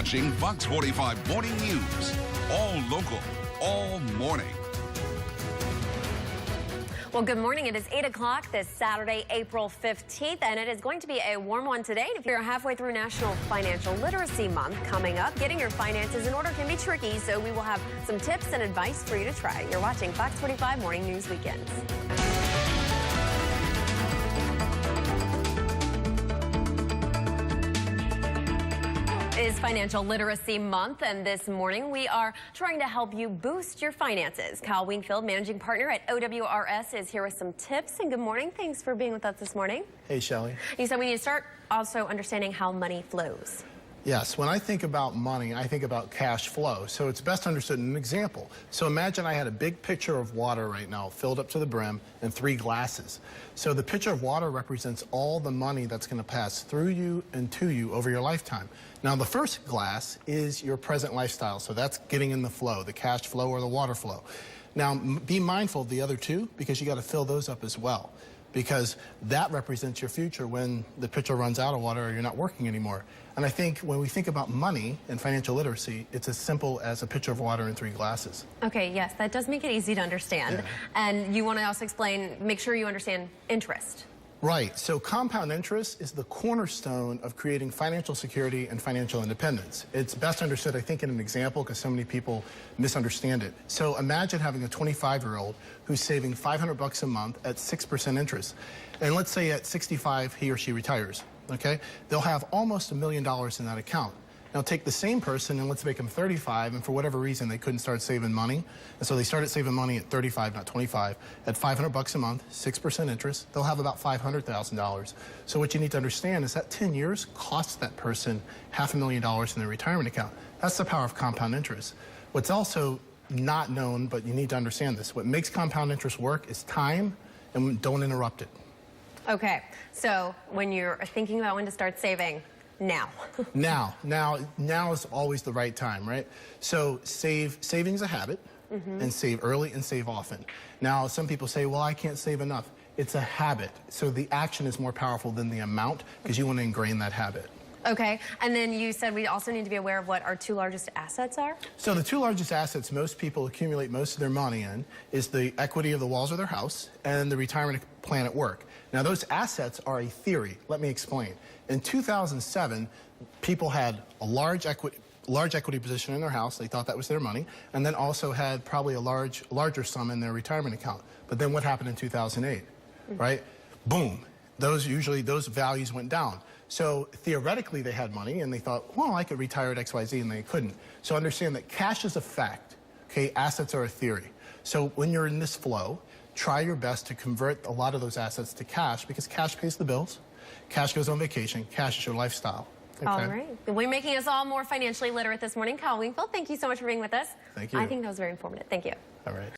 watching Fox 45 Morning News. All local, all morning. Well, good morning. It is 8 o'clock this Saturday, April 15th, and it is going to be a warm one today. If you're halfway through National Financial Literacy Month coming up, getting your finances in order can be tricky, so we will have some tips and advice for you to try. You're watching Fox 45 Morning News Weekends. It is Financial Literacy Month, and this morning we are trying to help you boost your finances. Kyle Winkfield, managing partner at OWRS, is here with some tips. And good morning. Thanks for being with us this morning. Hey, Shelley. You said we need to start also understanding how money flows. Yes, when I think about money, I think about cash flow. So it's best understood in an example. So imagine I had a big pitcher of water right now filled up to the brim and 3 glasses. So the pitcher of water represents all the money that's going to pass through you and to you over your lifetime. Now the first glass is your present lifestyle. So that's getting in the flow, the cash flow or the water flow. Now be mindful of the other 2 because you got to fill those up as well, because that represents your future when the pitcher runs out of water or you're not working anymore. And I think when we think about money and financial literacy, it's as simple as a pitcher of water and 3 glasses. Okay, yes, that does make it easy to understand. Yeah. And you want to also explain, make sure you understand interest. Right, so compound interest is the cornerstone of creating financial security and financial independence. It's best understood, I think, in an example because so many people misunderstand it. So imagine having a 25-year-old who's saving $500 a month at 6% interest. And let's say at 65, he or she retires, okay? They'll have almost $1 million in that account. Now take the same person and let's make them 35, and for whatever reason they couldn't start saving money, and so they started saving money at 35, not 25, at $500 a month, 6% interest. They'll have about $500,000. So what you need to understand is that 10 years costs that person $500,000 in their retirement account. That's the power of compound interest. What's also not known, but you need to understand this, what makes compound interest work is time, and don't interrupt it. Okay, so when you're thinking about when to start saving, now is always the right time, right? So saving's a habit, and save early and save often. Now, some people say, well, I can't save enough. It's a habit. So the action is more powerful than the amount because you want to ingrain that habit. Okay, and then you said we also need to be aware of what our 2 largest assets are? So the 2 largest assets most people accumulate most of their money in is the equity of the walls of their house and the retirement plan at work. Now those assets are a theory. Let me explain. In 2007, people had a large equity position in their house. They thought that was their money, and then also had probably a larger sum in their retirement account. But then what happened in 2008, right? Boom. Those values went down. So theoretically they had money and they thought, well, I could retire at XYZ, and they couldn't. So understand that cash is a fact, okay? Assets are a theory. So when you're in this flow, try your best to convert a lot of those assets to cash because cash pays the bills, cash goes on vacation, cash is your lifestyle. Okay? All right. We're making us all more financially literate this morning. Kyle Winkfield, thank you so much for being with us. Thank you. I think that was very informative. Thank you. All right.